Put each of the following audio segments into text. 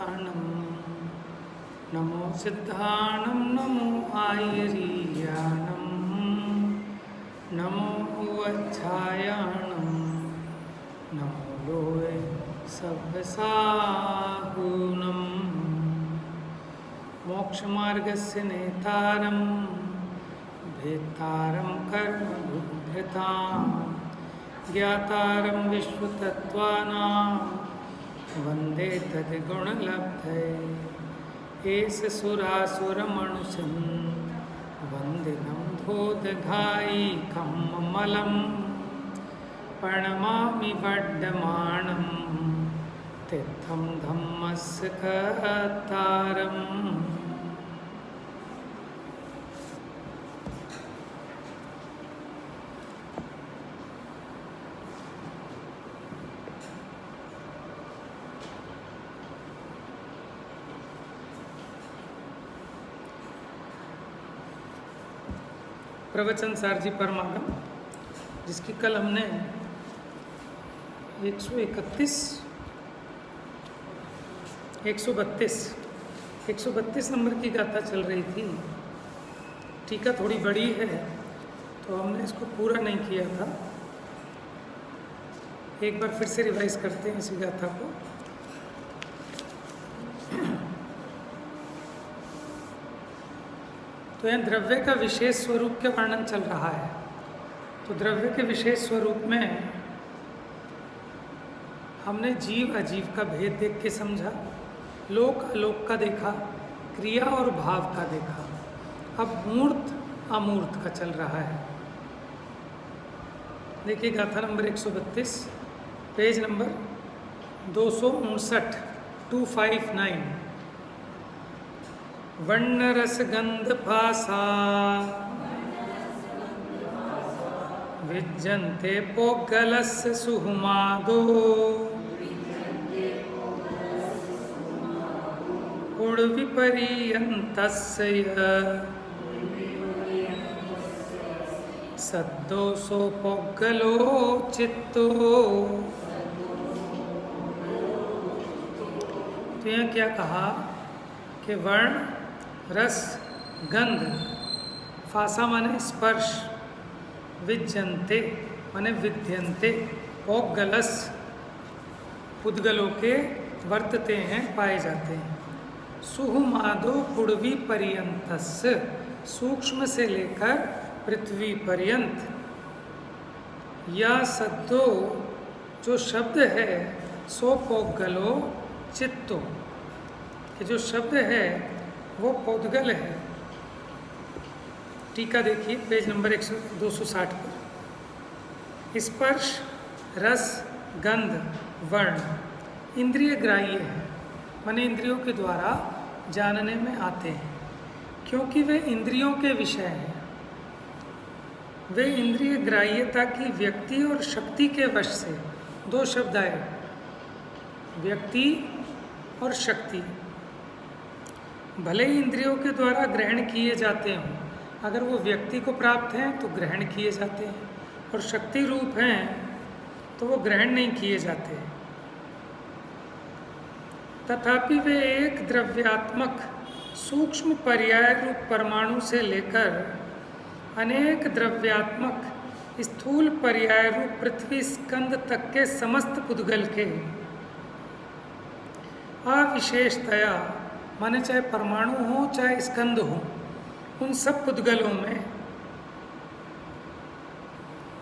सिद्धाणं नमो सिद्धाणं नमो आयरीयाणं नमो उवच्छायाणं नमो लोये सव्यसाहूनं मोक्षमार्गस्य नेतारं भेत्तारं कर्मभूभृतां ज्ञातारं विश्वतत्त्वानां वन्दे तद्गुणलब्धये एष सुरासुरमनुषं वन्दिनं धोदघायिकमलं प्रणमामि वर्धमानं तीर्थं धम्मस्य कर्तारम्। प्रवचन सारजी परमागम, जिसकी कल हमने 132 नंबर की गाथा चल रही थी। टीका थोड़ी बड़ी है तो हमने इसको पूरा नहीं किया था। एक बार फिर से रिवाइज करते हैं इसी गाथा को। तो यहाँ द्रव्य का विशेष स्वरूप का वर्णन चल रहा है। तो द्रव्य के विशेष स्वरूप में हमने जीव अजीव का भेद देख के समझा, लोक अलोक का देखा, क्रिया और भाव का देखा। अब मूर्त अमूर्त का चल रहा है। देखिए गाथा नंबर 132, पेज नंबर 259, 259। वर्णरस गंध फासा विज्जन्ते पोग्गलस्य सुहुमादो उर्विपर्यन्तस्य सद्दोषो पोग्गलो चित्तो। तो यहाँ क्या कहा कि वर्ण, रस, गंध, फासा माने स्पर्श, विज्जन्ते माने विद्यन्ते, पोग्गलस पुद्गलों के वर्तते हैं, पाए जाते हैं। सुहुमादो पुड़वी पर्यंतस्य, सूक्ष्म से लेकर पृथ्वी पर्यंत। या सद्दो जो शब्द है, सो पोग्गलो चित्तो, कि जो शब्द है वो पौद्गल है। टीका देखिए पेज नंबर 260 पर। स्पर्श, रस, गंध, वर्ण इंद्रिय ग्राह्य है, माने इंद्रियों के द्वारा जानने में आते हैं, क्योंकि वे इंद्रियों के विषय हैं। वे इंद्रिय ग्राह्यता की व्यक्ति और शक्ति के वश से, दो शब्द आए, व्यक्ति और शक्ति। भले ही इंद्रियों के द्वारा ग्रहण किए जाते हों, अगर वो व्यक्ति को प्राप्त हैं तो ग्रहण किए जाते हैं, और शक्ति रूप हैं तो वो ग्रहण नहीं किए जाते। तथापि वे एक द्रव्यात्मक सूक्ष्म पर्याय रूप परमाणु से लेकर अनेक द्रव्यात्मक स्थूल पर्याय रूप पृथ्वी स्कंद तक के समस्त पुद्गल के अविशेषतया, माने चाहे परमाणु हो चाहे स्कंद हो, उन सब पुद्गलों में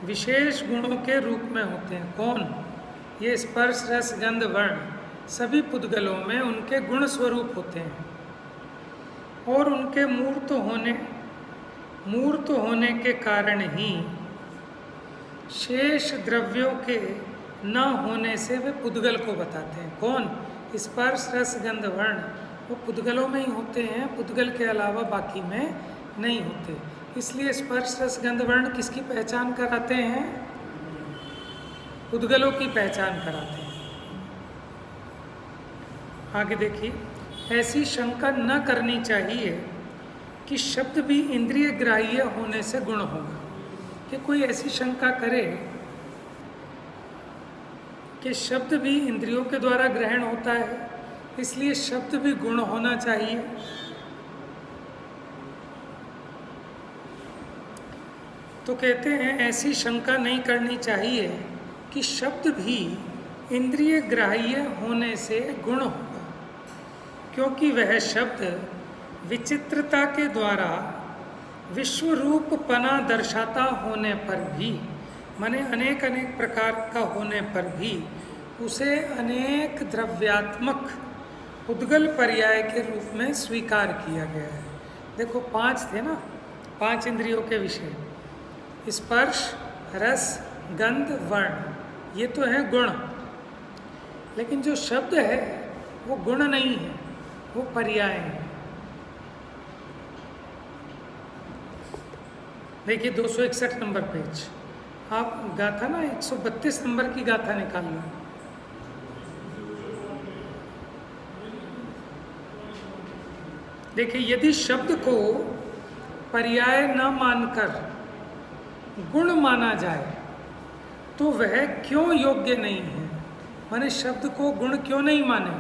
विशेष गुणों के रूप में होते हैं। कौन? ये स्पर्श, रस, गंध, वर्ण सभी पुद्गलों में उनके गुण स्वरूप होते हैं, और उनके मूर्त होने के कारण ही शेष द्रव्यों के न होने से वे पुद्गल को बताते हैं। कौन? स्पर्श, रस, गंध, वर्ण वो पुद्गलों में ही होते हैं, पुद्गल के अलावा बाकी में नहीं होते। इसलिए स्पर्श, रस, गंध, वर्ण किसकी पहचान कराते हैं? पुद्गलों की पहचान कराते हैं। आगे देखिए, ऐसी शंका न करनी चाहिए कि शब्द भी इंद्रिय ग्राह्य होने से गुण होगा। कि कोई ऐसी शंका करे कि शब्द भी इंद्रियों के द्वारा ग्रहण होता है, इसलिए शब्द भी गुण होना चाहिए। तो कहते हैं ऐसी शंका नहीं करनी चाहिए कि शब्द भी इंद्रिय ग्राह्य होने से गुण होगा, क्योंकि वह शब्द विचित्रता के द्वारा विश्वरूपपना दर्शाता होने पर भी, माने अनेक अनेक प्रकार का होने पर भी उसे अनेक द्रव्यात्मक उद्गल पर्याय के रूप में स्वीकार किया गया है। देखो 5 थे ना, 5 इंद्रियों के विषय, स्पर्श, रस, गंध, वर्ण, ये तो है गुण। लेकिन जो शब्द है वो गुण नहीं है, वो पर्याय है। देखिए 261 नंबर पेज, आप गाथा ना 132 नंबर की गाथा निकाल लो। देखिए यदि शब्द को पर्याय न मानकर गुण माना जाए तो वह क्यों योग्य नहीं है, माने शब्द को गुण क्यों नहीं माने?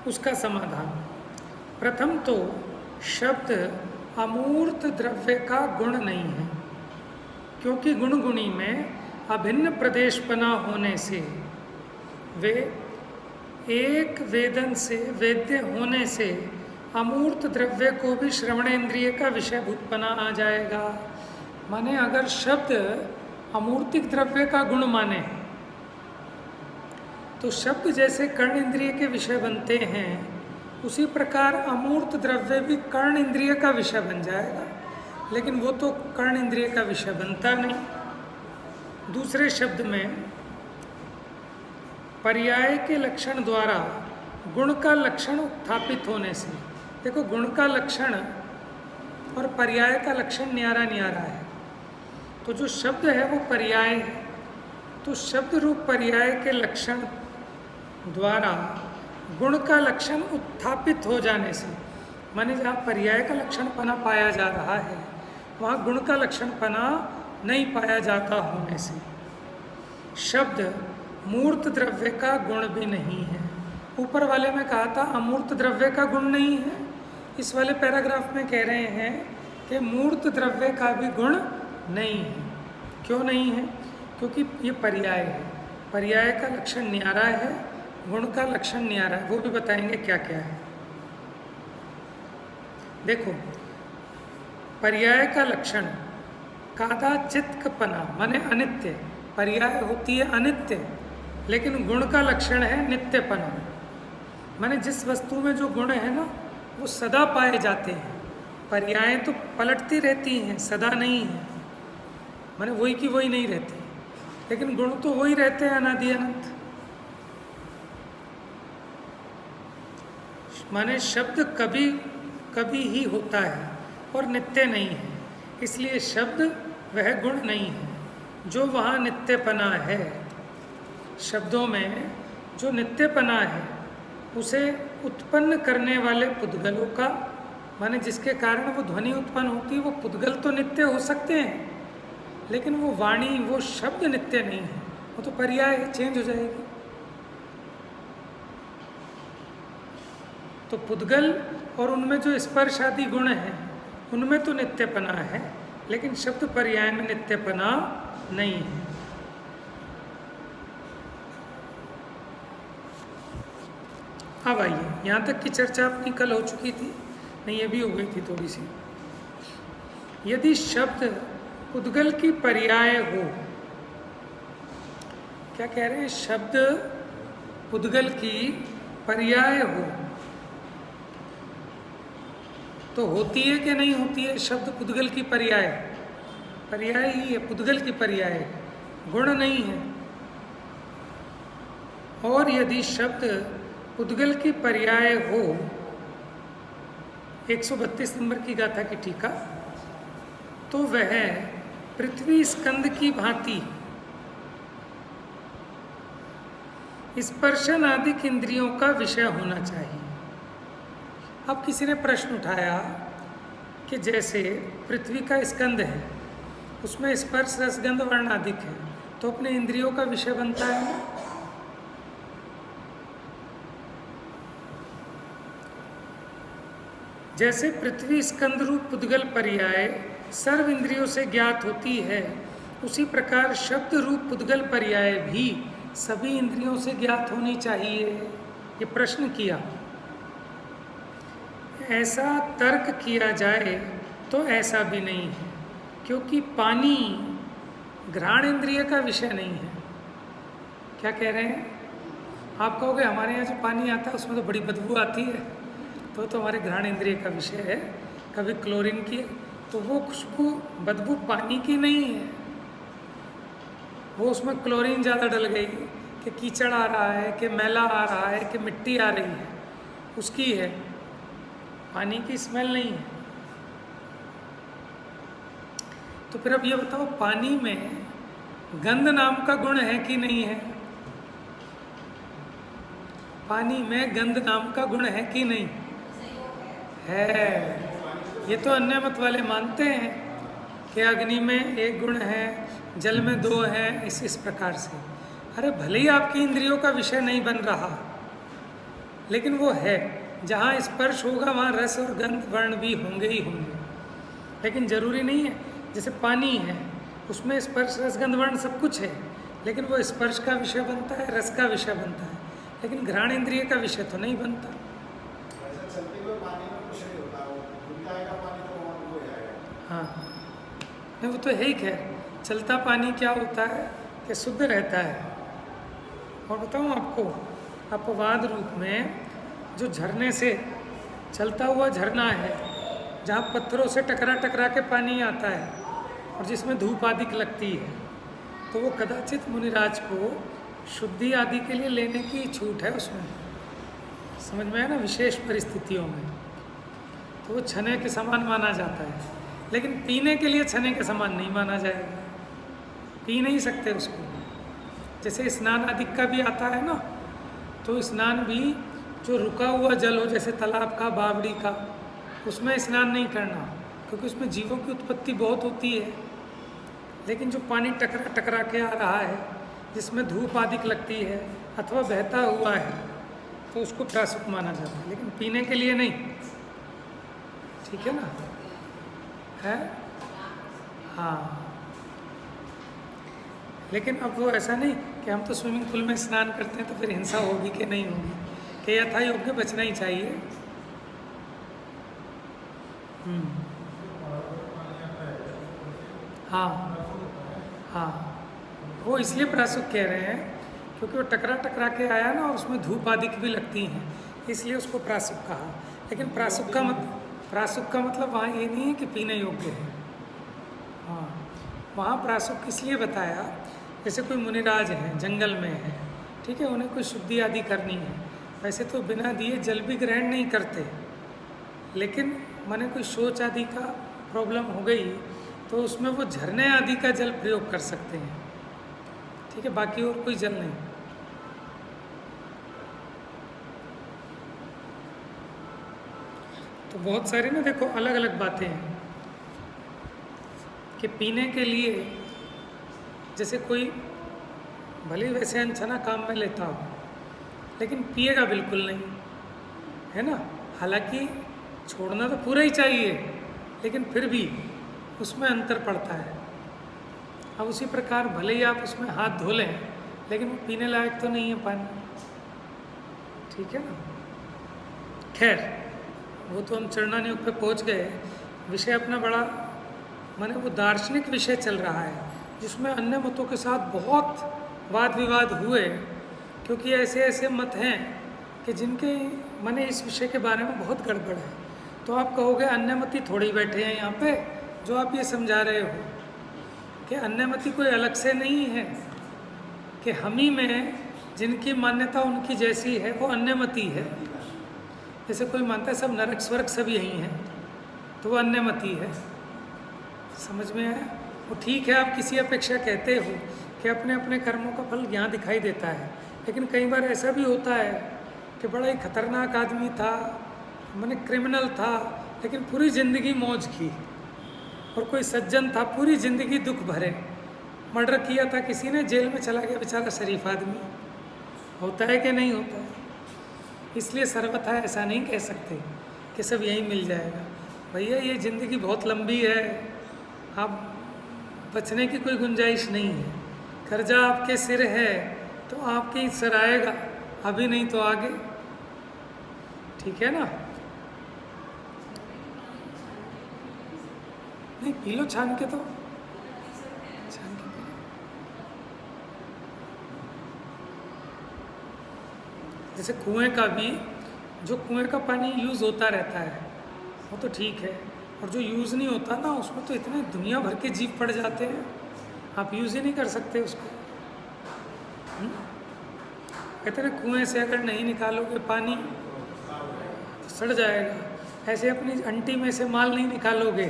उसका समाधान, प्रथम तो शब्द अमूर्त द्रव्य का गुण नहीं है, क्योंकि गुण गुणी में अभिन्न प्रदेशपना होने से वे एक वेदन से वेद्य होने से अमूर्त द्रव्य को भी श्रवणेन्द्रिय का विषयभूतपना आ जाएगा। माने अगर शब्द अमूर्तिक द्रव्य का गुण माने तो शब्द जैसे कर्ण इंद्रिय के विषय बनते हैं, उसी प्रकार अमूर्त द्रव्य भी कर्ण इंद्रिय का विषय बन जाएगा। लेकिन वो तो कर्ण इंद्रिय का विषय बनता नहीं। दूसरे शब्द में पर्याय के लक्षण द्वारा गुण का लक्षण उत्थापित होने से, देखो गुण का लक्षण और पर्याय का लक्षण न्यारा न्यारा है। तो जो शब्द है वो पर्याय है, तो शब्द रूप पर्याय के लक्षण द्वारा गुण का लक्षण उत्थापित हो जाने से, माने जहाँ पर्याय का लक्षण पना पाया जा रहा है वहाँ गुण का लक्षण पना नहीं पाया जाता होने से शब्द मूर्त द्रव्य का गुण भी नहीं है। ऊपर वाले में कहा था अमूर्त द्रव्य का गुण नहीं है, इस वाले पैराग्राफ में कह रहे हैं कि मूर्त द्रव्य का भी गुण नहीं है। क्यों नहीं है? क्योंकि ये पर्याय है, पर्याय का लक्षण न्यारा है, गुण का लक्षण न्यारा है। वो भी बताएंगे क्या क्या है। देखो पर्याय का लक्षण कादाचित्कपना माने अनित्य, पर्याय होती है अनित्य, लेकिन गुण का लक्षण है नित्यपना। माने जिस वस्तु में जो गुण है ना वो सदा पाए जाते हैं, पर्याय तो पलटती रहती हैं, सदा नहीं है, माने वही की वही नहीं रहती, लेकिन गुण तो वही रहते हैं अनादि अनंत। माने शब्द कभी कभी ही होता है और नित्य नहीं है, इसलिए शब्द वह गुण नहीं है। जो वहाँ नित्यपना है, शब्दों में जो नित्यपना है उसे उत्पन्न करने वाले पुद्गलों का, माने जिसके कारण वो ध्वनि उत्पन्न होती है, वो पुद्गल तो नित्य हो सकते हैं, लेकिन वो वाणी, वो शब्द नित्य नहीं है, वो तो पर्याय है, चेंज हो जाएगी। तो पुद्गल और उनमें जो स्पर्श आदि गुण हैं उनमें तो नित्यपना है, लेकिन शब्द पर्याय में नित्यपना नहीं है। अब आइए, यहाँ तक की चर्चा अपनी कल हो चुकी थी, नहीं ये भी हो गई थी थोड़ी सी। यदि शब्द पुद्गल की पर्याय हो, क्या कह रहे हैं, शब्द पुद्गल की पर्याय हो तो होती है कि नहीं होती है? शब्द पुद्गल की पर्याय, पर्याय ही है, पुद्गल की पर्याय, गुण नहीं है। और यदि शब्द पुद्गल की पर्याय हो, 132 नंबर की गाथा की टीका, तो वह पृथ्वी स्कंद की भांति स्पर्शन आदि इंद्रियों का विषय होना चाहिए। अब किसी ने प्रश्न उठाया कि जैसे पृथ्वी का स्कंद है, उसमें स्पर्श रसगंध वर्ण आदिक है, तो अपने इंद्रियों का विषय बनता है ना। जैसे पृथ्वी स्कंद रूप पुद्गल पर्याय सर्व इंद्रियों से ज्ञात होती है, उसी प्रकार शब्द रूप पुद्गल पर्याय भी सभी इंद्रियों से ज्ञात होनी चाहिए। ये प्रश्न किया। ऐसा तर्क किया जाए तो ऐसा भी नहीं है, क्योंकि पानी घ्राण इंद्रिय का विषय नहीं है। क्या कह रहे हैं आप? कहोगे हमारे यहाँ जो पानी आता है उसमें तो बड़ी बदबू आती है, तो हमारे घ्राण इंद्रिय का विषय है। कभी क्लोरीन की, तो वो खुशबू बदबू पानी की नहीं है, वो उसमें क्लोरीन ज़्यादा डल गई कि कीचड़ आ रहा है, कि मैला आ रहा है, कि मिट्टी आ रही है, उसकी है। पानी की स्मेल नहीं है। तो फिर अब ये बताओ, पानी में गंध नाम का गुण है कि नहीं है? पानी में गंध नाम का गुण है कि नहीं है? ये तो अन्य मत वाले मानते हैं कि अग्नि में एक गुण है, जल में दो है, इस प्रकार से। अरे भले ही आपकी इंद्रियों का विषय नहीं बन रहा, लेकिन वो है। जहाँ स्पर्श होगा वहाँ रस और गंध वर्ण भी होंगे ही होंगे, लेकिन जरूरी नहीं है। जैसे पानी है, उसमें स्पर्श रस गंध वर्ण सब कुछ है, लेकिन वो स्पर्श का विषय बनता है, रस का विषय बनता है, लेकिन घ्राण इंद्रिय का विषय तो नहीं बनता। हाँ, नहीं वो तो है ही। खैर, चलता पानी क्या होता है कि शुद्ध रहता है। और बताऊँ आपको, अपवाद रूप में जो झरने से चलता हुआ झरना है, जहाँ पत्थरों से टकरा टकरा के पानी आता है और जिसमें धूप आदि लगती है, तो वो कदाचित मुनिराज को शुद्धि आदि के लिए लेने की छूट है उसमें। समझ में है ना? विशेष परिस्थितियों में तो वो छने के समान माना जाता है, लेकिन पीने के लिए छने के समान नहीं माना जाएगा। पी नहीं सकते उसको। जैसे स्नान आदि का भी आता है ना, तो स्नान भी जो रुका हुआ जल हो, जैसे तालाब का, बावड़ी का, उसमें स्नान नहीं करना, क्योंकि उसमें जीवों की उत्पत्ति बहुत होती है। लेकिन जो पानी टकरा टकरा के आ रहा है, जिसमें धूप आदि लगती है अथवा बहता हुआ है, तो उसको प्रासुक माना जाता है, लेकिन पीने के लिए नहीं। ठीक है ना? है? हाँ। लेकिन अब वो ऐसा नहीं कि हम तो स्विमिंग पूल में स्नान करते हैं तो फिर हिंसा होगी कि नहीं होगी, कि यथा योग्य बचना ही चाहिए। हाँ हाँ, वो इसलिए प्रासुक कह रहे हैं क्योंकि वो टकरा टकरा के आया ना, और उसमें धूप आदि भी लगती हैं, इसलिए उसको प्रासुक कहा। लेकिन प्रासुक का मतलब वहाँ ये नहीं है कि पीने योग्य है। हाँ, वहाँ प्रासुक इसलिए बताया, जैसे कोई मुनिराज है, जंगल में है, ठीक है, उन्हें कोई शुद्धि आदि करनी है। वैसे तो बिना दिए जल भी ग्रहण नहीं करते, लेकिन माने कोई शौच आदि का प्रॉब्लम हो गई तो उसमें वो झरने आदि का जल प्रयोग कर सकते हैं। ठीक है, बाकी और कोई जल नहीं। तो बहुत सारी ना देखो अलग अलग बातें हैं कि पीने के लिए, जैसे कोई भले वैसे अनछना काम में लेता हो, लेकिन पिएगा बिल्कुल नहीं, है ना? हालांकि छोड़ना तो पूरा ही चाहिए, लेकिन फिर भी उसमें अंतर पड़ता है। अब उसी प्रकार भले ही आप उसमें हाथ धो लें, लेकिन वो पीने लायक तो नहीं है पानी। ठीक है ना? खैर, वो तो हम चरणानुयोग पे पहुंच गए। विषय अपना बड़ा माने वो दार्शनिक विषय चल रहा है, जिसमें अन्य मतों के साथ बहुत वाद विवाद हुए, क्योंकि ऐसे ऐसे मत हैं कि जिनके माने इस विषय के बारे में बहुत गड़बड़ है। तो आप कहोगे अन्यमति थोड़ी बैठे हैं यहाँ पे जो आप ये समझा रहे हो कि अन्यमति कोई अलग से नहीं है, कि हम ही में जिनकी मान्यता उनकी जैसी है वो अन्यमति है। जैसे कोई मानता है सब नरक स्वर्ग सब यही हैं, तो वो अन्यमति है। समझ में आया? वो ठीक है, आप किसी अपेक्षा कहते हो कि अपने अपने कर्मों का फल यहाँ दिखाई देता है, लेकिन कई बार ऐसा भी होता है कि बड़ा ही खतरनाक आदमी था, माने क्रिमिनल था, लेकिन पूरी ज़िंदगी मौज की। और कोई सज्जन था, पूरी ज़िंदगी दुख भरे, मर्डर किया था किसी ने, जेल में चला गया बेचारा शरीफ आदमी। होता है कि नहीं होता है? इसलिए सर्वथा ऐसा नहीं कह सकते कि सब यहीं मिल जाएगा। भैया ये ज़िंदगी बहुत लंबी है, आप बचने की कोई गुंजाइश नहीं है। कर्जा आपके सिर है तो आपके ही सर आएगा, अभी नहीं तो आगे। ठीक है ना? नहीं पी लो छान के, तो छान के पी लो। जैसे कुएं का भी, जो कुएं का पानी यूज़ होता रहता है वो तो ठीक है, और जो यूज़ नहीं होता ना उसमें तो इतने दुनिया भर के जीव पड़ जाते हैं, आप यूज़ ही नहीं कर सकते उसको। कहते हैं कुएं से अगर नहीं निकालोगे पानी तो सड़ जाएगा, ऐसे अपनी अंटी में से माल नहीं निकालोगे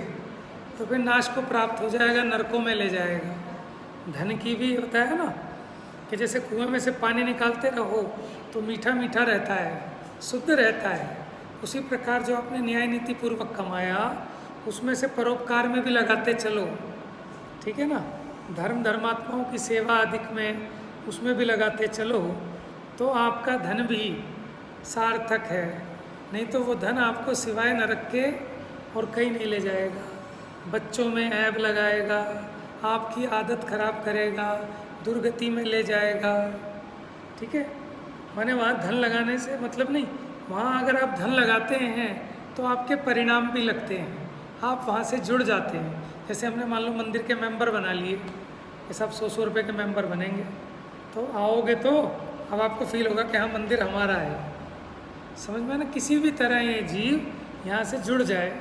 तो फिर नाश को प्राप्त हो जाएगा, नरकों में ले जाएगा। धन की भी होता है ना कि जैसे कुएं में से पानी निकालते रहो तो मीठा मीठा रहता है, शुद्ध रहता है, उसी प्रकार जो आपने न्याय नीति पूर्वक कमाया उसमें से परोपकार में भी लगाते चलो। ठीक है ना? धर्म धर्मात्माओं की सेवा अधिक में उसमें भी लगाते चलो तो आपका धन भी सार्थक है। नहीं तो वो धन आपको सिवाय नरक के और कहीं नहीं ले जाएगा, बच्चों में ऐब लगाएगा, आपकी आदत खराब करेगा, दुर्गति में ले जाएगा। ठीक है? माने वहाँ धन लगाने से मतलब नहीं, वहाँ अगर आप धन लगाते हैं तो आपके परिणाम भी लगते हैं, आप वहाँ से जुड़ जाते हैं। जैसे हमने मान लो मंदिर के मेंबर बना लिए, ये सब 100 रुपये के मेंबर बनेंगे, तो आओगे तो अब आपको फील होगा कि हाँ मंदिर हमारा है। समझ में ना? किसी भी तरह ये जीव यहाँ से जुड़ जाए,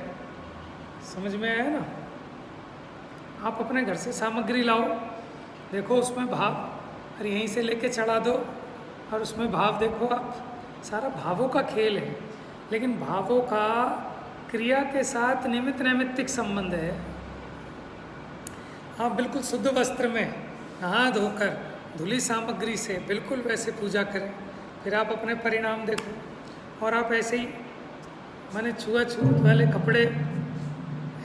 समझ में आया ना? आप अपने घर से सामग्री लाओ, देखो उसमें भाव, और यहीं से लेके चढ़ा दो और उसमें भाव देखो आप, सारा भावों का खेल है। लेकिन भावों का क्रिया के साथ निमित्त नैमित्तिक संबंध है। आप बिल्कुल शुद्ध वस्त्र में नहा धोकर धुली सामग्री से बिल्कुल वैसे पूजा करें, फिर आप अपने परिणाम देखो। और आप ऐसे ही माने छुआछूत वाले कपड़े,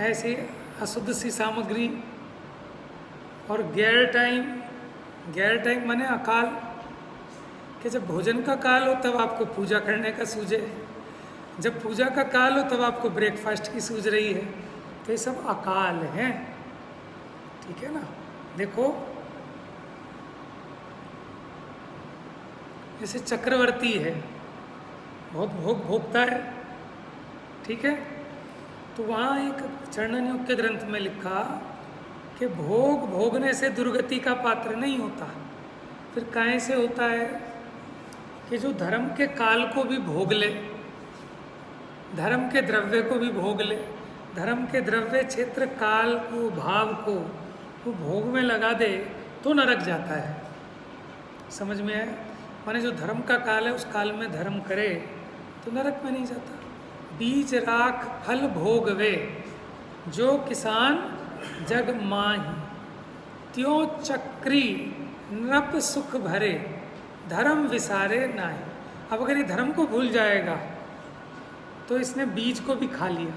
ऐसी अशुद्ध सी सामग्री, और गैर टाइम माने अकाल, कि जब भोजन का काल हो तब आपको पूजा करने का सूझे, जब पूजा का काल हो तब आपको ब्रेकफास्ट की सूझ रही है, तो ये सब अकाल हैं। ठीक है ना? देखो जैसे चक्रवर्ती है, बहुत भोग भोगता है, ठीक है? तो वहाँ एक चरणन योग के ग्रंथ में लिखा कि भोग भोगने से दुर्गति का पात्र नहीं होता। फिर काहे से होता है? कि जो धर्म के काल को भी भोग ले, धर्म के द्रव्य को भी भोग ले, धर्म के द्रव्य क्षेत्र काल को भाव को वो भोग में लगा दे तो नरक जाता है। समझ में आया? माने जो धर्म का काल है उस काल में धर्म करे तो नरक में नहीं जाता। बीज राख फल भोग वे, जो किसान जग माही, त्यों चक्री नृप सुख भरे, धर्म विसारे नाहि। अब अगर ये धर्म को भूल जाएगा तो इसने बीज को भी खा लिया।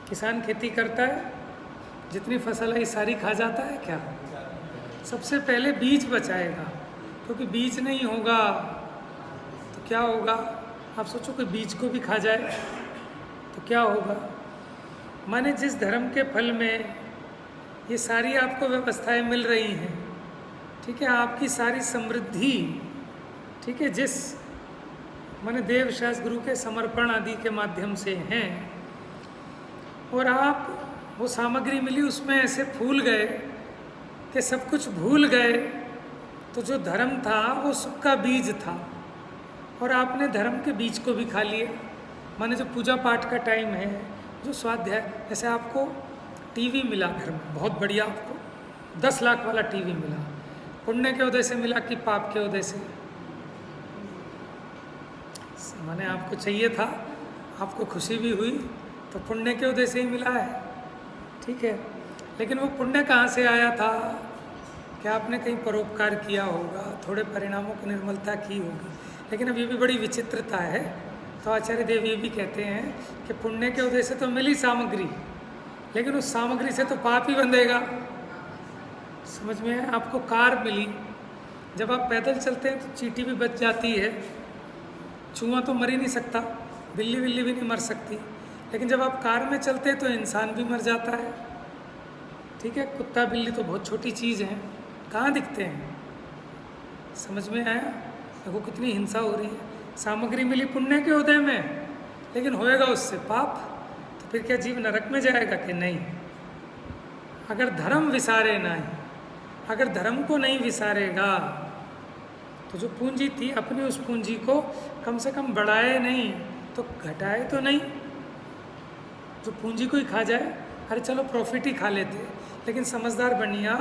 किसान खेती करता है, जितनी फसल है सारी खा जाता है क्या? सबसे पहले बीज बचाएगा, क्योंकि बीज नहीं होगा तो क्या होगा? आप सोचो कि बीज को भी खा जाए तो क्या होगा? माने जिस धर्म के फल में ये सारी आपको व्यवस्थाएं मिल रही हैं, ठीक है, आपकी सारी समृद्धि, ठीक है, जिस माने देव शास्त्र गुरु के समर्पण आदि के माध्यम से हैं, और आप वो सामग्री मिली उसमें ऐसे फूल गए कि सब कुछ भूल गए, तो जो धर्म था वो सुख का बीज था और आपने धर्म के बीज को भी खा लिए। माने जो पूजा पाठ का टाइम है, जो स्वाध्याय, जैसे आपको टीवी मिला घर में बहुत बढ़िया, आपको 10 लाख वाला टीवी मिला, पुण्य के उदय से मिला कि पाप के उदय से? माने आपको चाहिए था, आपको खुशी भी हुई तो पुण्य के उदय से ही मिला है, ठीक है। लेकिन वो पुण्य कहाँ से आया था? क्या आपने कहीं परोपकार किया होगा, थोड़े परिणामों की निर्मलता की होगी। लेकिन अब ये भी बड़ी विचित्रता है, तो आचार्य देव ये भी कहते हैं कि पुण्य के उदय से तो मिली सामग्री, लेकिन उस सामग्री से तो पाप ही बंधेगा। समझ में है? आपको कार मिली, जब आप पैदल चलते हैं तो चींटी भी बच जाती है, चूहा तो मर ही नहीं सकता, बिल्ली बिल्ली भी नहीं मर सकती, लेकिन जब आप कार में चलते तो इंसान भी मर जाता है। ठीक है, कुत्ता बिल्ली तो बहुत छोटी चीज़ है, कहाँ दिखते हैं। समझ में आया? देखो कितनी हिंसा हो रही है। सामग्री मिली पुण्य के उदय में, लेकिन होएगा उससे पाप, तो फिर क्या जीव नरक में जाएगा कि नहीं? अगर धर्म विसारे नहीं, अगर धर्म को नहीं विसारेगा तो जो पूंजी थी अपनी उस पूंजी को कम से कम बढ़ाए नहीं तो घटाए तो नहीं। जो पूंजी को ही खा जाए, अरे चलो प्रॉफिट ही खा लेते, लेकिन समझदार बनिया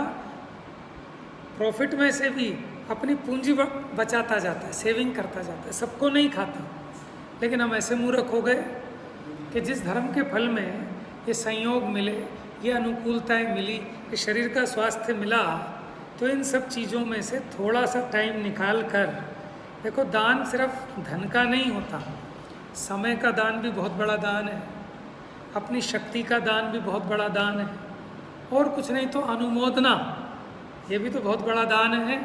प्रॉफिट में से भी अपनी पूंजी बचाता जाता है, सेविंग करता जाता है, सबको नहीं खाता। लेकिन हम ऐसे मूर्ख हो गए कि जिस धर्म के फल में ये संयोग मिले, ये अनुकूलताएं मिली, ये शरीर का स्वास्थ्य मिला, तो इन सब चीज़ों में से थोड़ा सा टाइम निकाल कर देखो, दान सिर्फ धन का नहीं होता, समय का दान भी बहुत बड़ा दान है, अपनी शक्ति का दान भी बहुत बड़ा दान है, और कुछ नहीं तो अनुमोदना, ये भी तो बहुत बड़ा दान है।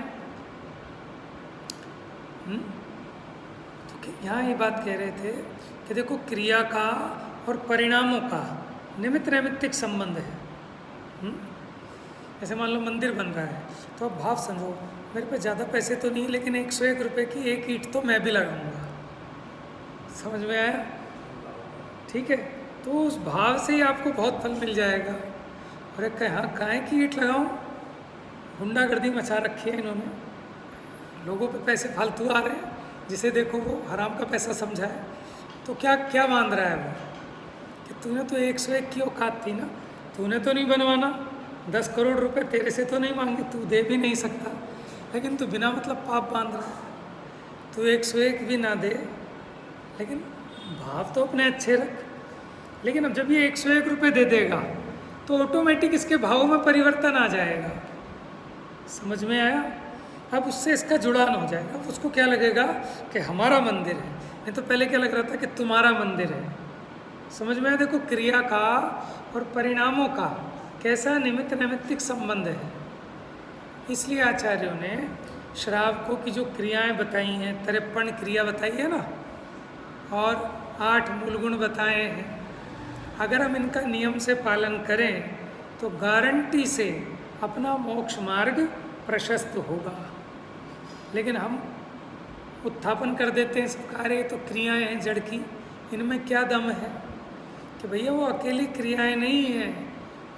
तो यहाँ ये बात कह रहे थे कि देखो क्रिया का और परिणामों का निमित्त नैमित्तिक संबंध है। जैसे मान लो मंदिर बन रहा है, तो अब भाव समझो, मेरे पे ज़्यादा पैसे तो नहीं, लेकिन 101 रुपये की एक ईंट तो मैं भी लगाऊंगा। समझ में आया? ठीक है, तो उस भाव से ही आपको बहुत फल मिल जाएगा। और एक हाँ, काहे की ईंट लगाऊं? गुंडागर्दी मचा रखी है इन्होंने, लोगों पे पैसे फालतू आ रहे हैं, जिसे देखो वो हराम का पैसा समझा है। तो क्या क्या बांध रहा है वो कि तूने तो 101 की औकात थी ना, तूने तो नहीं बनवाना, 10 करोड़ रुपए तेरे से तो नहीं मांगे, तू दे भी नहीं सकता, लेकिन तू बिना मतलब पाप बांध रहा है। तू 101 भी ना दे, लेकिन भाव तो अपने अच्छे रख। लेकिन अब जब ये 101 रुपये दे देगा तो ऑटोमेटिक इसके भावों में परिवर्तन आ जाएगा। समझ में आया? अब उससे इसका जुड़ान हो जाएगा। अब उसको क्या लगेगा कि हमारा मंदिर है, नहीं तो पहले क्या लग रहा था कि तुम्हारा मंदिर है। समझ में आया? देखो क्रिया का और परिणामों का कैसा निमित्त नैमित्तिक संबंध है। इसलिए आचार्यों ने श्रावकों की जो क्रियाएं बताई हैं, 53 क्रिया बताई है ना, और 8 मूल गुण बताए हैं। अगर हम इनका नियम से पालन करें तो गारंटी से अपना मोक्ष मार्ग प्रशस्त होगा। लेकिन हम उत्थापन कर देते हैं सब कार्य, तो क्रियाएं हैं जड़ की, इनमें क्या दम है? कि भैया वो अकेली क्रियाएं नहीं हैं,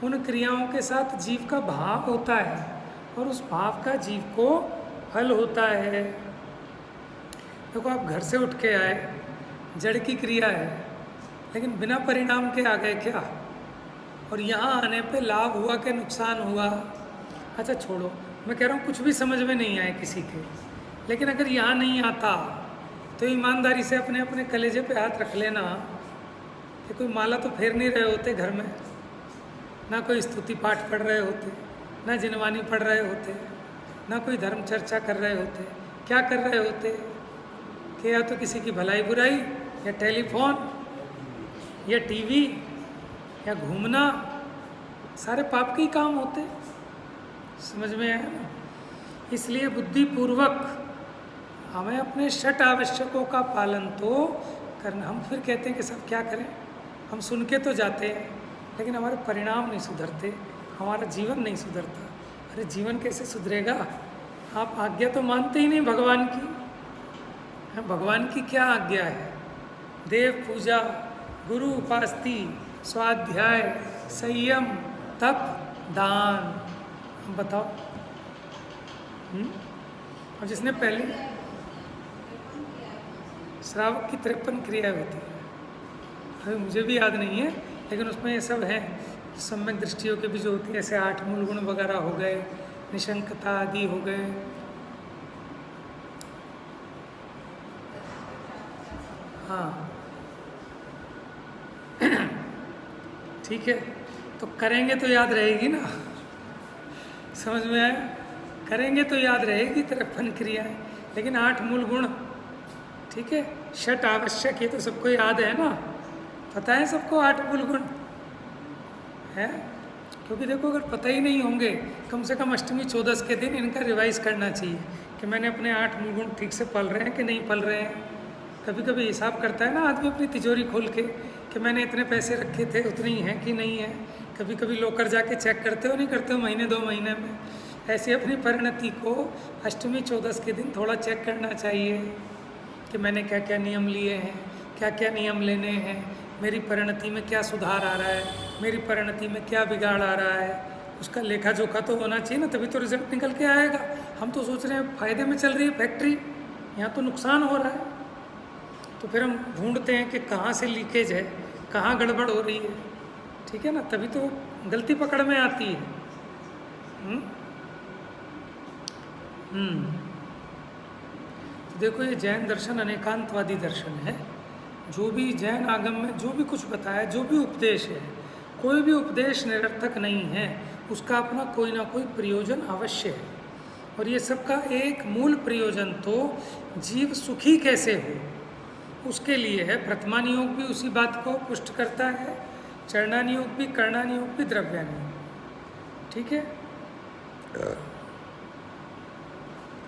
उन क्रियाओं के साथ जीव का भाव होता है, और उस भाव का जीव को फल होता है। देखो आप घर से उठ के आए, जड़ की क्रिया है, लेकिन बिना परिणाम के आ गए क्या? और यहाँ आने पे लाभ हुआ कि नुकसान हुआ? अच्छा छोड़ो, मैं कह रहा हूँ कुछ भी समझ में नहीं आए किसी के, लेकिन अगर यहाँ नहीं आता तो ईमानदारी से अपने अपने कलेजे पे हाथ रख लेना कि कोई माला तो फेर नहीं रहे होते घर में, ना कोई स्तुति पाठ पढ़ रहे होते, ना जिनवानी पढ़ रहे होते, ना कोई धर्म चर्चा कर रहे होते। क्या कर रहे होते कि या तो किसी की भलाई बुराई, या टेलीफोन, या टीवी, या घूमना, सारे पाप के ही काम होते। समझ में आया ना? इसलिए बुद्धिपूर्वक हमें अपने षट आवश्यकों का पालन तो करना। हम फिर कहते हैं कि सब क्या करें, हम सुन के तो जाते हैं, लेकिन हमारे परिणाम नहीं सुधरते, हमारा जीवन नहीं सुधरता। अरे जीवन कैसे सुधरेगा? आप आज्ञा तो मानते ही नहीं भगवान की। भगवान की क्या आज्ञा है? देव पूजा, गुरु उपासती, स्वाध्याय, संयम, तप, दान। बताओ। और जिसने पहले श्रावक की 53 क्रियाएं होती है, अभी मुझे भी याद नहीं है, लेकिन उसमें ये सब है। सम्यक दृष्टियों के भी जो होती है, ऐसे 8 मूल गुण वगैरह हो गए, निशंकता आदि हो गए। हाँ ठीक है, तो करेंगे तो याद रहेगी ना। समझ में आया? करेंगे तो याद रहेगी 53 क्रियाएं, लेकिन 8 मूल गुण, ठीक है, षट आवश्यक, ये तो सबको याद है ना, पता है सबको 8 मूल गुण है। क्योंकि देखो अगर पता ही नहीं होंगे, कम से कम अष्टमी 14 के दिन इनका रिवाइज करना चाहिए कि मैंने अपने 8 मूल गुण ठीक से पल रहे हैं कि नहीं पल रहे हैं। कभी कभी हिसाब करता है ना आदमी अपनी तिजोरी खोल के कि मैंने इतने पैसे रखे थे, उतने ही हैं कि नहीं है। कभी कभी लॉकर जाके चेक करते हो नहीं करते हो, महीने 2 महीने में। ऐसे अपनी परिणति को अष्टमी चौदस के दिन थोड़ा चेक करना चाहिए कि मैंने क्या क्या नियम लिए हैं, क्या क्या नियम लेने हैं, मेरी परिणति में क्या सुधार आ रहा है, मेरी परिणति में क्या बिगाड़ आ रहा है। उसका लेखा जोखा तो होना चाहिए ना, तभी तो रिजल्ट निकल के आएगा। हम तो सोच रहे हैं फ़ायदे में चल रही है फैक्ट्री, यहाँ तो नुकसान हो रहा है। तो फिर हम ढूंढते हैं कि कहाँ से लीकेज है, कहाँ गड़बड़ हो रही है, ठीक है ना, तभी तो गलती पकड़ में आती है। तो देखो ये जैन दर्शन अनेकांतवादी दर्शन है। जो भी जैन आगम में जो भी कुछ बताया, जो भी उपदेश है, कोई भी उपदेश निरर्थक नहीं है, उसका अपना कोई ना कोई प्रयोजन अवश्य है। और ये सबका एक मूल प्रयोजन तो जीव सुखी कैसे हो उसके लिए है। प्रथमानियोग भी उसी बात को पुष्ट करता है, चरणानियोग भी, कर्णानियोग भी, द्रव्यानियोग, ठीक है।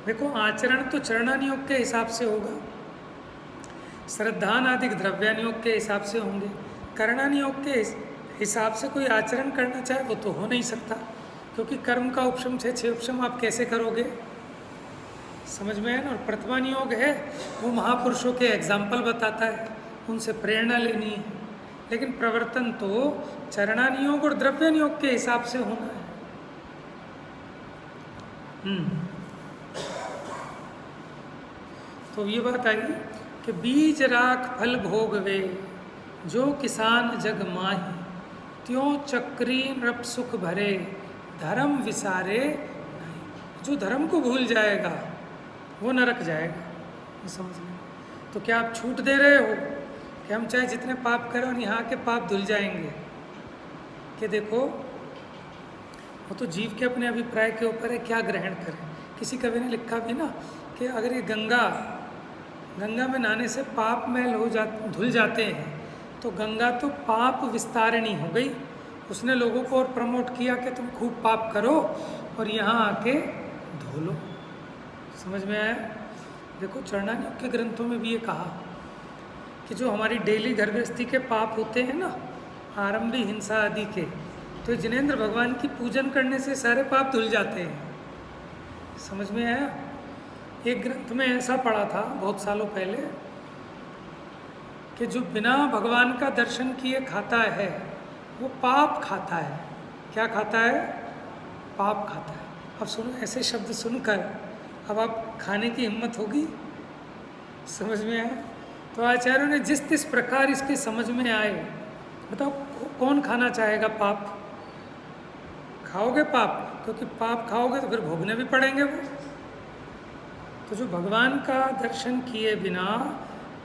देखो आचरण तो चरणानियोग के हिसाब से होगा, श्रद्धान आदि द्रव्यानियोग के हिसाब से होंगे। कर्णानियोग के हिसाब से कोई आचरण करना चाहे वो तो हो नहीं सकता, क्योंकि कर्म का उपशम 6 उपशम आप कैसे करोगे, समझ में है ना। और प्रथमानियोग है वो महापुरुषों के एग्जाम्पल बताता है, उनसे प्रेरणा लेनी है। लेकिन प्रवर्तन तो चरणानियोग और द्रव्यानियोग के हिसाब से होना है। तो ये बात आई कि बीज राख फल भोग वे, जो किसान जग माही, त्यों चक्री नृप सुख भरे, धर्म विसारे नहीं। जो धर्म को भूल जाएगा वो नरक जाएगा, ये समझ लें। तो क्या आप छूट दे रहे हो कि हम चाहे जितने पाप करें और यहाँ के पाप धुल जाएंगे? कि देखो वो तो जीव के अपने अभिप्राय के ऊपर है, क्या ग्रहण करें। किसी कवि ने लिखा भी ना कि अगर ये गंगा में नहाने से पाप मैल धुल जाते हैं, तो गंगा तो पाप विस्तारिणी हो गई। उसने लोगों को और प्रमोट किया कि तुम खूब पाप करो और यहाँ आके धो लो। समझ में आया? देखो चरणानियोग के ग्रंथों में भी ये कहा कि जो हमारी डेली घर गृहस्थी के पाप होते हैं ना, आरंभी हिंसा आदि के, तो जिनेंद्र भगवान की पूजन करने से सारे पाप धुल जाते हैं। समझ में आया? एक ग्रंथ में ऐसा पढ़ा था बहुत सालों पहले कि जो बिना भगवान का दर्शन किए खाता है वो पाप खाता है। क्या खाता है? पाप खाता है। अब सुनो, ऐसे शब्द सुनकर अब आप खाने की हिम्मत होगी? समझ में आया? तो आचार्यों ने जिस जिस प्रकार इसके समझ में आए, बताओ कौन खाना चाहेगा पाप? खाओगे पाप, क्योंकि पाप खाओगे तो फिर भोगने भी पड़ेंगे वो। तो जो भगवान का दर्शन किए बिना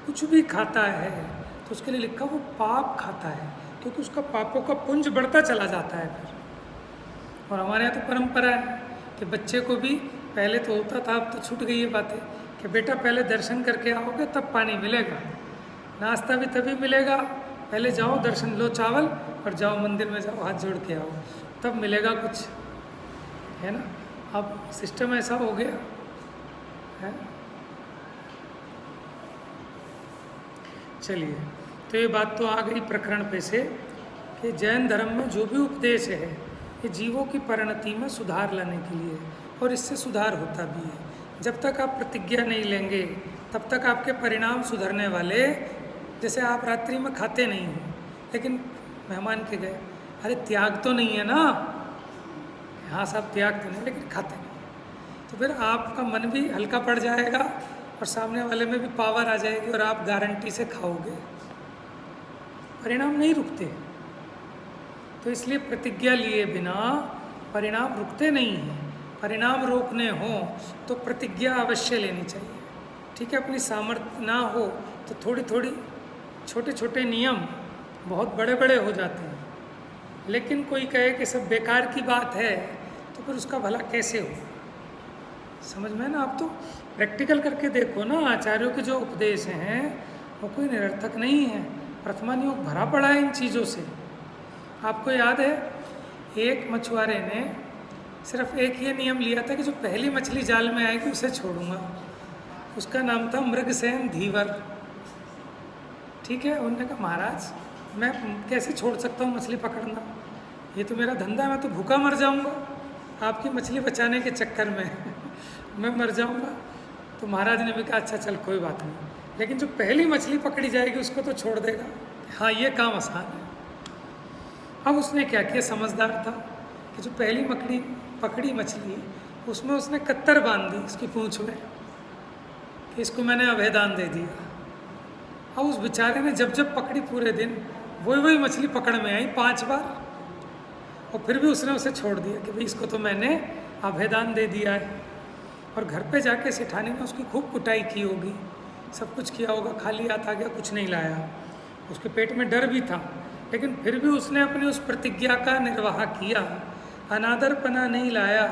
कुछ भी खाता है तो उसके लिए लिखा वो पाप खाता है, क्योंकि उसका पापों का पुंज बढ़ता चला जाता है फिर। और हमारे यहाँ तो परंपरा है कि बच्चे को भी, पहले तो होता था, अब तो छूट गई ये बातें, कि बेटा पहले दर्शन करके आओगे तब पानी मिलेगा, नाश्ता भी तभी मिलेगा, पहले जाओ दर्शन लो चावल और जाओ मंदिर में जाओ हाथ जोड़ के आओ, तब मिलेगा कुछ, है ना। अब सिस्टम ऐसा हो गया है। चलिए, तो ये बात तो आ गई प्रकरण पे से कि जैन धर्म में जो भी उपदेश है ये जीवों की परिणति में सुधार लाने के लिए, और इससे सुधार होता भी है। जब तक आप प्रतिज्ञा नहीं लेंगे तब तक आपके परिणाम सुधरने वाले। जैसे आप रात्रि में खाते नहीं हो लेकिन मेहमान के गए, अरे त्याग तो नहीं है ना, हाँ साहब त्याग तो नहीं, लेकिन खाते नहीं, तो फिर आपका मन भी हल्का पड़ जाएगा और सामने वाले में भी पावर आ जाएगी और आप गारंटी से खाओगे। परिणाम नहीं रुकते, तो इसलिए प्रतिज्ञा लिए बिना परिणाम रुकते नहीं हैं। परिणाम रोकने हो तो प्रतिज्ञा अवश्य लेनी चाहिए, ठीक है। अपनी सामर्थ्य ना हो तो थोड़ी थोड़ी छोटे छोटे नियम बहुत बड़े बड़े हो जाते हैं। लेकिन कोई कहे कि सब बेकार की बात है तो फिर उसका भला कैसे हो? समझ में ना? आप तो प्रैक्टिकल करके देखो ना, आचार्यों के जो उपदेश हैं वो कोई निरर्थक नहीं है। प्रथमानियोग भरा पड़ा है इन चीज़ों से। आपको याद है एक मछुआरे ने सिर्फ एक ये नियम लिया था कि जो पहली मछली जाल में आएगी उसे छोड़ूंगा। उसका नाम था मृगसेन धीवर। ठीक है। उन्होंने कहा महाराज मैं कैसे छोड़ सकता हूँ मछली पकड़ना, ये तो मेरा धंधा है, मैं तो भूखा मर जाऊँगा आपकी मछली बचाने के चक्कर में मैं मर जाऊँगा। तो महाराज ने भी कहा अच्छा चल कोई बात नहीं, लेकिन जो पहली मछली पकड़ी जाएगी उसको तो छोड़ देगा। हाँ ये काम आसान है। अब उसने क्या किया, समझदार था, कि जो पहली पकड़ी मछली उसमें उसने कत्तर बांध दी उसकी पूंछ में कि इसको मैंने अभेदान दे दिया। अब उस बेचारे ने जब जब पकड़ी पूरे दिन वही मछली पकड़ में आई 5 बार, और फिर भी उसने उसे छोड़ दिया कि भाई इसको तो मैंने अभेदान दे दिया है। और घर पे जाके सेठानी ने उसकी खूब कुटाई की होगी, सब कुछ किया होगा, खाली हाथ आ गया, कुछ नहीं लाया। उसके पेट में डर भी था, लेकिन फिर भी उसने अपनी उस प्रतिज्ञा का निर्वाह किया, अनादरपना नहीं लाया।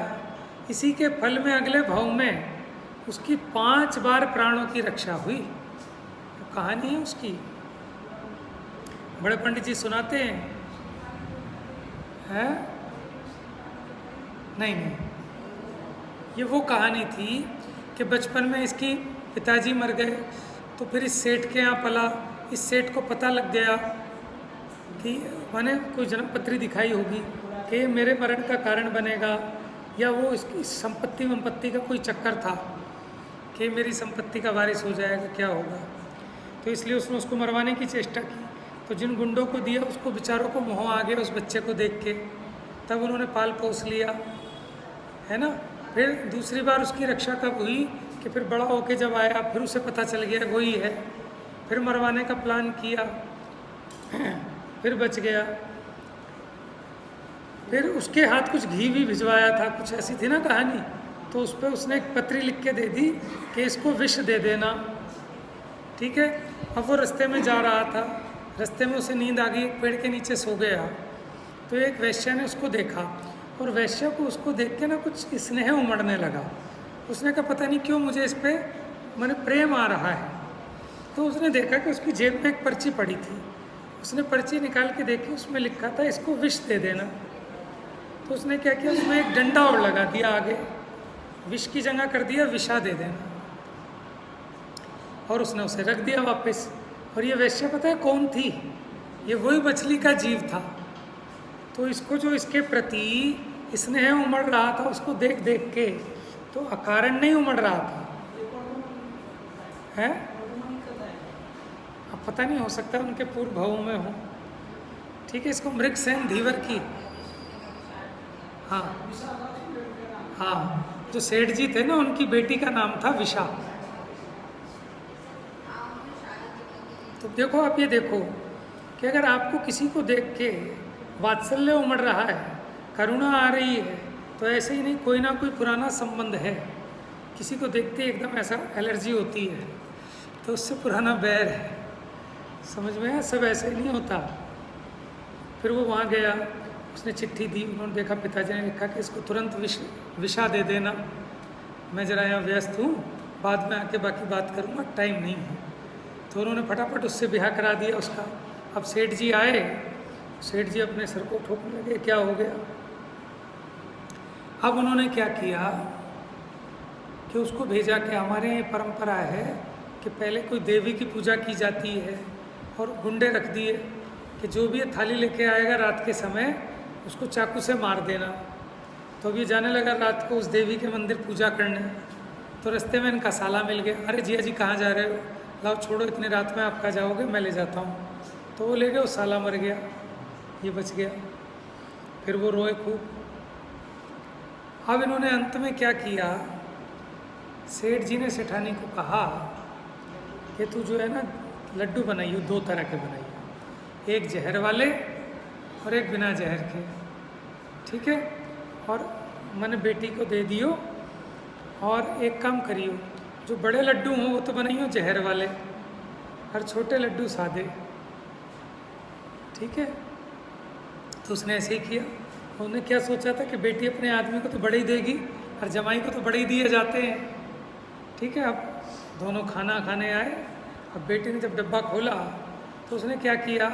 इसी के फल में अगले भाव में उसकी 5 बार प्राणों की रक्षा हुई। तो कहानी है उसकी, बड़े पंडित जी सुनाते हैं नहीं, ये वो कहानी थी कि बचपन में इसकी पिताजी मर गए, तो फिर इस सेठ के यहाँ पला। इस सेठ को पता लग गया कि मैंने कोई जन्मपत्री दिखाई होगी कि मेरे मरण का कारण बनेगा, या वो इसकी संपत्ति का कोई चक्कर था कि मेरी संपत्ति का वारिस हो जाएगा, क्या होगा। तो इसलिए उसने उसको मरवाने की चेष्टा की। तो जिन गुंडों को दिया उसको बेचारों को मोह आ गया उस बच्चे को देख के, तब उन्होंने पाल पोस लिया, है ना। फिर दूसरी बार उसकी रक्षा कब हुई कि फिर बड़ा होके जब आया फिर उसे पता चल गया वही है, फिर मरवाने का प्लान किया, फिर बच गया। फिर उसके हाथ कुछ घी भी भिजवाया था, कुछ ऐसी थी ना कहानी। तो उस पर उसने एक पत्री लिख के दे दी कि इसको विष दे देना, ठीक है। अब वो रास्ते में जा रहा था, रास्ते में उसे नींद आ गई, एक पेड़ के नीचे सो गया। तो एक वैश्या ने उसको देखा, और वैश्या को उसको देख के ना कुछ स्नेह उमड़ने लगा। उसने कहा पता नहीं क्यों मुझे इस पर मैंने प्रेम आ रहा है। तो उसने देखा कि उसकी जेब में एक पर्ची पड़ी थी, उसने पर्ची निकाल के देखी, उसमें लिखा था इसको विष दे देना। तो उसने क्या किया, उसमें एक डंडा और लगा दिया आगे, विष की जगह कर दिया विषा दे देना, और उसने उसे रख दिया वापस। और ये वैश्य पता है कौन थी, ये वही मछली का जीव था। तो इसको जो इसके प्रति स्नेह उमड़ रहा था उसको देख देख के, तो अकारण नहीं उमड़ रहा था, है। अब पता नहीं, हो सकता है उनके पूर्व भावों में हो, ठीक है। इसको मृगसेन धीवर की, हाँ, जो सेठ जी थे ना उनकी बेटी का नाम था विशा। तो देखो आप ये देखो कि अगर आपको किसी को देख के वात्सल्य उमड़ रहा है, करुणा आ रही है, तो ऐसे ही नहीं कोई ना कोई पुराना संबंध है, किसी को देखते एकदम ऐसा एलर्जी होती है तो उससे पुराना बैर है, समझ में है। सब ऐसे नहीं होता। फिर वो वहाँ गया, उसने चिट्ठी दी, उन्होंने देखा पिताजी ने लिखा कि इसको तुरंत विषा दे देना, मैं ज़रा यहाँ व्यस्त हूँ, बाद में आके बाकी बात करूँगा, टाइम नहीं है। तो उन्होंने फटाफट उससे ब्याह करा दिया उसका। अब सेठ जी आए, सेठ जी अपने सर को ठोकने लगे, क्या हो गया। अब उन्होंने क्या किया कि उसको भेजा कि हमारे यहाँ परंपरा है कि पहले कोई देवी की पूजा की जाती है, और गुंडे रख दिए कि जो भी ये थाली लेके आएगा रात के समय उसको चाकू से मार देना। तो अब ये जाने लगा रात को उस देवी के मंदिर पूजा करने। तो रास्ते में इनका साला मिल गया, अरे जिया जी कहाँ जा रहे हो, लाओ छोड़ो, इतनी रात में आप कहाँ जाओगे, मैं ले जाता हूँ। तो वो ले गए, वो साला मर गया, ये बच गया। फिर वो रोए खूब। अब इन्होंने अंत में क्या किया, सेठ जी ने सेठानी को कहा कि तू जो है ना लड्डू बनाइयो, 2 तरह के बनाइयो, एक जहर वाले और एक बिना जहर के, ठीक है। और मैंने बेटी को दे दियो, और एक काम करियो, जो बड़े लड्डू हों वो तो बनाइयो जहर वाले, और छोटे लड्डू सादे, ठीक है। तो उसने ऐसे ही किया। उन्होंने क्या सोचा था कि बेटी अपने आदमी को तो बड़े ही देगी और जमाई को तो बड़े ही दिए जाते हैं, ठीक है। अब दोनों खाना खाने आए। अब बेटी ने जब डब्बा खोला तो उसने क्या किया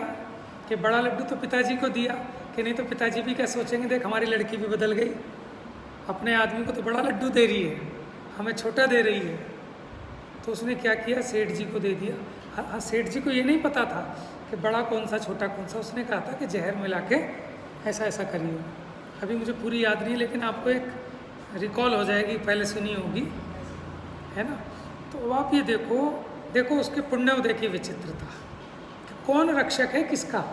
कि बड़ा लड्डू तो पिताजी को दिया, कि नहीं तो पिताजी भी क्या सोचेंगे, देख हमारी लड़की भी बदल गई, अपने आदमी को तो बड़ा लड्डू दे रही है, हमें छोटा दे रही है। तो उसने क्या किया, सेठ जी को दे दिया। हाँ, सेठ जी को ये नहीं पता था कि बड़ा कौन सा छोटा कौन सा। उसने कहा था कि जहर मिला के ऐसा ऐसा करिए। अभी मुझे पूरी याद नहीं, लेकिन आपको एक रिकॉल हो जाएगी, पहले सुनी होगी, है ना। तो आप ये देखो, देखो उसके पुण्योदय की विचित्रता कि कौन रक्षक है किसका।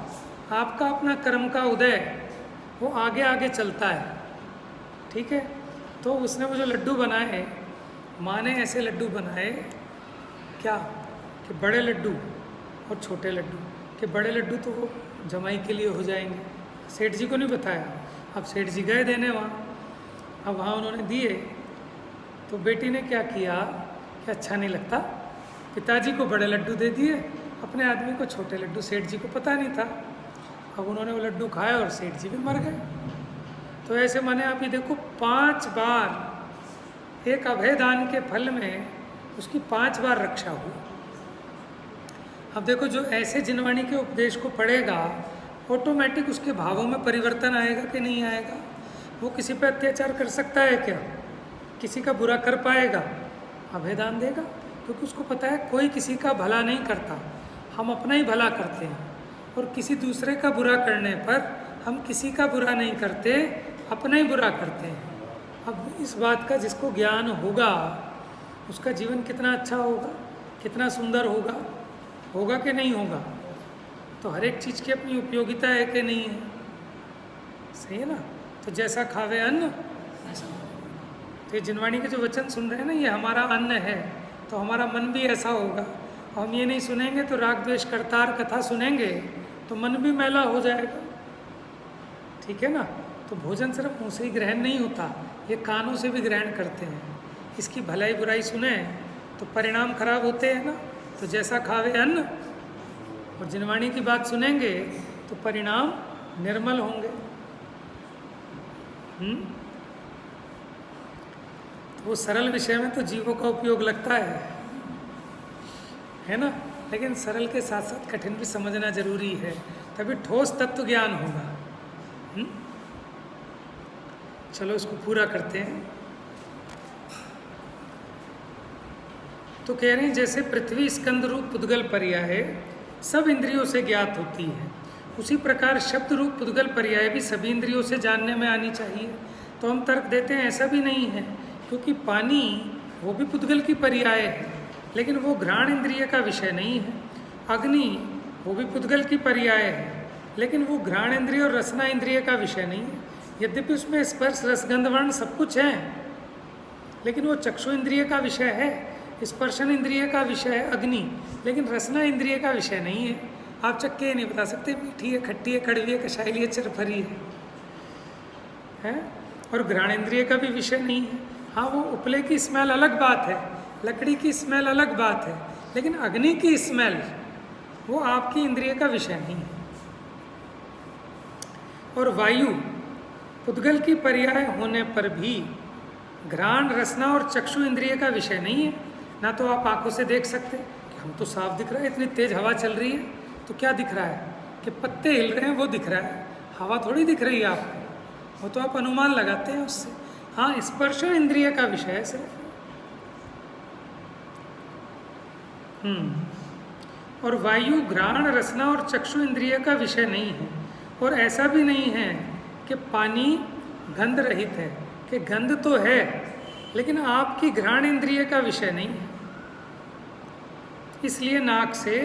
आपका अपना कर्म का उदय वो आगे आगे चलता है, ठीक है। तो उसने वो जो लड्डू बनाए, माँ ने ऐसे लड्डू बनाए क्या कि बड़े लड्डू और छोटे लड्डू, कि बड़े लड्डू तो वो जमाई के लिए हो जाएंगे। सेठ जी को नहीं बताया। अब सेठ जी गए देने वहाँ, अब वहाँ उन्होंने दिए तो बेटी ने क्या किया कि अच्छा नहीं लगता, पिताजी को बड़े लड्डू दे दिए, अपने आदमी को छोटे लड्डू। सेठ जी को पता नहीं था। अब उन्होंने वो लड्डू खाए और सेठ जी भी मर गए। तो ऐसे माने आप ये देखो, 5 बार एक अभय दान के फल में उसकी 5 बार रक्षा हुई। अब देखो, जो ऐसे जिनवाणी के उपदेश को पढ़ेगा, ऑटोमेटिक उसके भावों में परिवर्तन आएगा कि नहीं आएगा। वो किसी पर अत्याचार कर सकता है क्या? किसी का बुरा कर पाएगा? अभयदान देगा, क्योंकि उसको पता है कोई किसी का भला नहीं करता, हम अपना ही भला करते हैं। और किसी दूसरे का बुरा करने पर हम किसी का बुरा नहीं करते, अपना ही बुरा करते हैं। अब इस बात का जिसको ज्ञान होगा, उसका जीवन कितना अच्छा होगा, कितना सुंदर होगा, होगा कि नहीं होगा। तो हर एक चीज़ की अपनी उपयोगिता है कि नहीं है, सही है ना। तो जैसा खावे अन्न ऐसा। तो ये जिनवाणी के जो वचन सुन रहे हैं ना, ये हमारा अन्न है, तो हमारा मन भी ऐसा होगा। हम ये नहीं सुनेंगे तो राग द्वेष करतार कथा सुनेंगे तो मन भी मैला हो जाएगा, ठीक है ना। तो भोजन सिर्फ मुँह से ही ग्रहण नहीं होता, ये कानों से भी ग्रहण करते हैं। इसकी भलाई बुराई सुने तो परिणाम खराब होते हैं ना। तो जैसा खावे अन्न, और जिनवाणी की बात सुनेंगे तो परिणाम निर्मल होंगे। तो वो सरल विषय में तो जीवों का उपयोग लगता है ना। लेकिन सरल के साथ साथ कठिन भी समझना जरूरी है, तभी ठोस तत्व ज्ञान होगा। चलो इसको पूरा करते हैं। तो कह रहे हैं जैसे पृथ्वी स्कंद रूप पुद्गल पर्याय सब इंद्रियों से ज्ञात होती है, उसी प्रकार शब्द रूप पुद्गल पर्याय भी सभी इंद्रियों से जानने में आनी चाहिए। तो हम तर्क देते हैं ऐसा भी नहीं है, क्योंकि पानी वो भी पुद्गल की पर्याय है, लेकिन वो घ्राण इंद्रिय का विषय नहीं है। अग्नि वो भी पुद्गल की पर्याय है, लेकिन वो घ्राण इंद्रिय और रसना इंद्रिय का विषय नहीं है। यद्यपि उसमें स्पर्श रसगंध वर्ण सब कुछ है, लेकिन वो चक्षु इंद्रिय का विषय है, स्पर्शन इंद्रिय का विषय है अग्नि, लेकिन रसना इंद्रिय का विषय नहीं है। आप चक्के नहीं बता सकते मीठी है, खट्टी है, कड़वी है, कषायली है, चरफरी है? और घ्राण इंद्रिय का भी विषय नहीं है। हाँ, वो उपले की स्मेल अलग बात है, लकड़ी की स्मेल अलग बात है, लेकिन अग्नि की स्मेल वो आपकी इंद्रिय का विषय नहीं है। और वायु पुद्गल की पर्याय होने पर भी घ्राण रसना और चक्षु इंद्रिय का विषय नहीं है। ना तो आप आंखों से देख सकते कि हम तो साफ दिख रहा है, इतनी तेज हवा चल रही है, तो क्या दिख रहा है कि पत्ते हिल रहे हैं, वो दिख रहा है, हवा थोड़ी दिख रही है आपको, वो तो आप अनुमान लगाते हैं उससे। हाँ, स्पर्श इंद्रिय का विषय है सिर्फ। और वायु घ्राण रसना और चक्षु इंद्रिय का विषय नहीं है। और ऐसा भी नहीं है कि पानी गंध रहित है, कि गंध तो है लेकिन आपकी घ्राण इंद्रिय का विषय नहीं है। इसलिए नाक से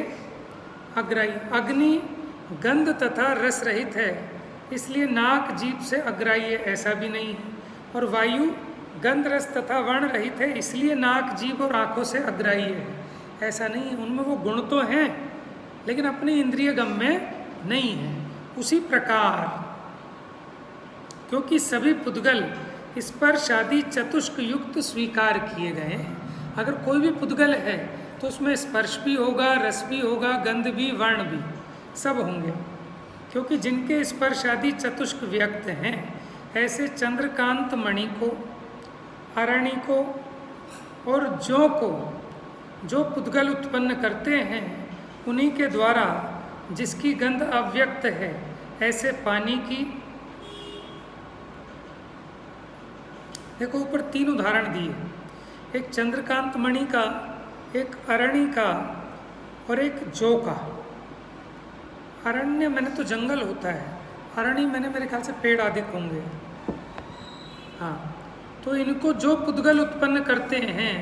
अग्राह्य। अग्नि गंध तथा रस रहित है, इसलिए नाक जीभ से अग्राह्य, ऐसा भी नहीं है। और वायु गंध रस तथा वर्ण रहित है, इसलिए नाक जीभ और आँखों से अग्राह्य है, ऐसा नहीं है। उनमें वो गुण तो हैं लेकिन अपनी इंद्रिय गम में नहीं है। उसी प्रकार क्योंकि सभी पुद्गल स्पर्श आदि चतुष्क युक्त स्वीकार किए गए हैं। अगर कोई भी पुद्गल है तो उसमें स्पर्श भी होगा, रस भी होगा, गंध भी, वर्ण भी, सब होंगे। क्योंकि जिनके स्पर्श आदि चतुष्क व्यक्त हैं, ऐसे चंद्रकांत मणि को, अरणि को और जौ को जो पुद्गल उत्पन्न करते हैं, उन्हीं के द्वारा जिसकी गंध अव्यक्त है, ऐसे पानी की। देखो ऊपर 3 उदाहरण दिए, एक चंद्रकांत मणि का, एक अरणि का और एक जो का। अरण्य मैंने तो जंगल होता है, अरण्य मैंने मेरे ख्याल से पेड़ आदि होंगे। हाँ, तो इनको जो पुद्गल उत्पन्न करते हैं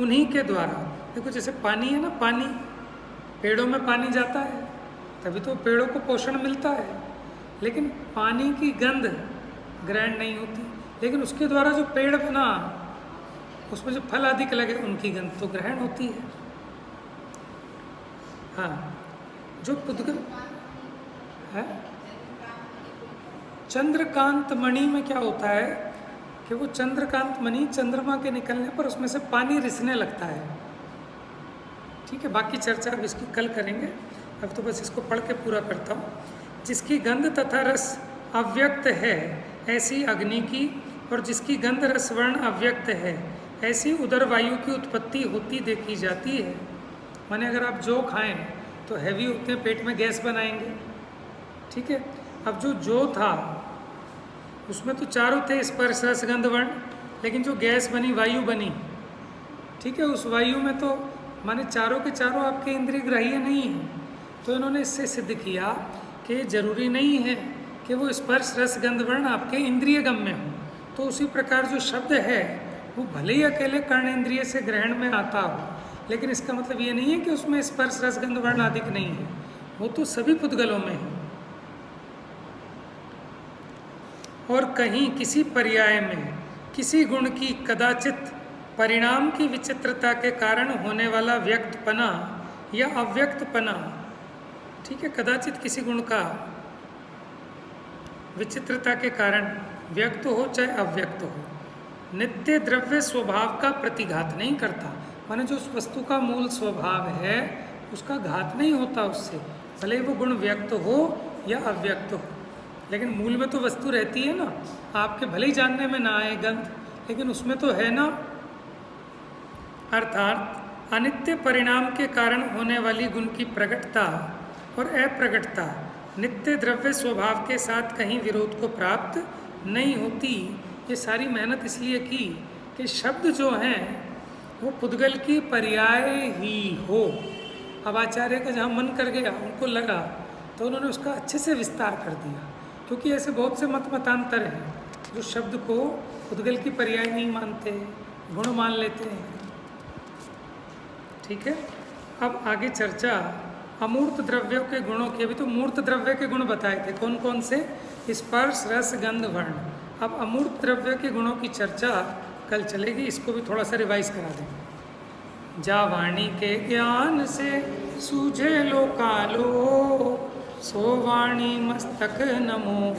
उन्हीं के द्वारा, देखो जैसे पानी है ना, पानी, पेड़ों में पानी जाता है तभी तो पेड़ों को पोषण मिलता है, लेकिन पानी की गंध ग्रहण नहीं होती, लेकिन उसके द्वारा जो पेड़ बना उसमें जो फल आदि के लगे उनकी गंध तो ग्रहण होती है। हाँ, जो पुद्गल है, चंद्रकांत मणि में क्या होता है कि वो चंद्रकांत मणि चंद्रमा के निकलने पर उसमें से पानी रिसने लगता है। ठीक है, बाकी चर्चा अब इसकी कल करेंगे, अब तो बस इसको पढ़ के पूरा करता हूँ। जिसकी गंध तथा रस अव्यक्त है ऐसी अग्नि की, और जिसकी गंध रस वर्ण अव्यक्त है ऐसी उदर वायु की उत्पत्ति होती देखी जाती है। माने अगर आप जो खाएं तो हैवी होते हैं, पेट में गैस बनाएंगे। ठीक है, अब जो था उसमें तो चारों थे, स्पर्श रस गंध वर्ण, लेकिन जो गैस बनी, वायु बनी, ठीक है, उस वायु में तो माने चारों के चारों आपके इंद्रिय ग्राह्य नहीं है। तो इन्होंने इससे सिद्ध किया कि जरूरी नहीं है कि वो स्पर्श रस गंध वर्ण आपके इंद्रिय गम्य हो। तो उसी प्रकार जो शब्द है वो भले ही अकेले कर्णेंद्रिय से ग्रहण में आता हो, लेकिन इसका मतलब ये नहीं है कि उसमें स्पर्श रस गंध वर्ण आदि नहीं है, वो तो सभी पुद्गलों में है। और कहीं किसी पर्याय में किसी गुण की कदाचित परिणाम की विचित्रता के कारण होने वाला व्यक्तपना या अव्यक्तपना, ठीक है, कदाचित किसी गुण का विचित्रता के कारण व्यक्त हो चाहे अव्यक्त हो, नित्य द्रव्य स्वभाव का प्रतिघात नहीं करता। माने जो उस वस्तु का मूल स्वभाव है उसका घात नहीं होता उससे, भले वो गुण व्यक्त हो या अव्यक्त हो, लेकिन मूल में तो वस्तु रहती है ना। आपके भले ही जानने में ना आए गंध, लेकिन उसमें तो है ना। अर्थात अनित्य परिणाम के कारण होने वाली गुण की प्रकटता और अप्रकटता नित्य द्रव्य स्वभाव के साथ कहीं विरोध को प्राप्त नहीं होती। ये सारी मेहनत इसलिए की कि शब्द जो हैं वो पुद्गल की पर्याय ही हो। अब आचार्य का जहाँ मन कर गया, उनको लगा, तो उन्होंने उसका अच्छे से विस्तार कर दिया, क्योंकि ऐसे बहुत से मतांतर हैं जो शब्द को पुद्गल की पर्याय नहीं मानते, गुण मान लेते हैं। ठीक है, अब आगे चर्चा अमूर्त द्रव्यों के गुणों की। अभी तो मूर्त द्रव्य के गुण बताए थे, कौन कौन से, स्पर्श रस गंध वर्ण। अब अमूर्त द्रव्य के गुणों की चर्चा कल चलेगी, इसको भी थोड़ा सा रिवाइज करा देंगे। जा वाणी के ज्ञान से सूझे लोकालो, सो वाणी मस्तक नमो।